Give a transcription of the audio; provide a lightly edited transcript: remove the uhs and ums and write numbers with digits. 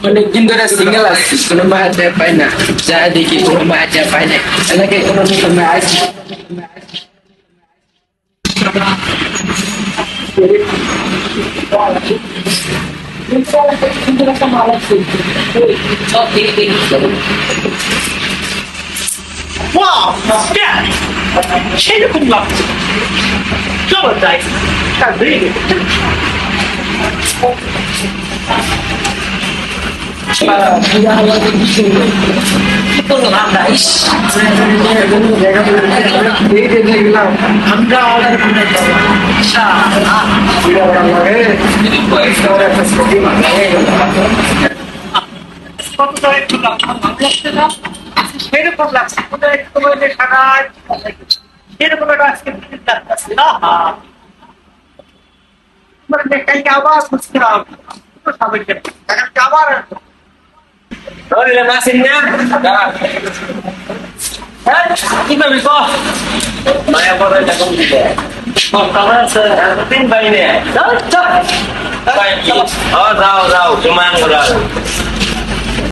অনেকদিন ধরে সিঙ্গেল আছি, কোনো মায়া পাই না, যা দেখি কোনো মায়া পাই না, এলাকায় কোনো সময় আসি। Wow, Dad! সেরকম লাগছে। চলো যাই। হ্যাঁ, really? কি করলাম আমরা? ইস! আমরা order করে দেবো। ইনশাআল্লাহ। কত টাকা একটু লাগছে? ভালো লাগছে না? সেরকম লাগছে। কোথায় একটু বলতে সারায় সেরকম একটা আজকে ফিলিং লাগতেছে। আহা! তোমার মেকাইকে আবার খুঁজছিলাম। তো স্বাভাবিক। এখন আবার Rồi là xin nhá. কি করবি কহ? Mày qua đây là công gì vậy? আমার Tin bay nè. চল চল Bay gì? Ờ, rau rau, cho mang vào rồi.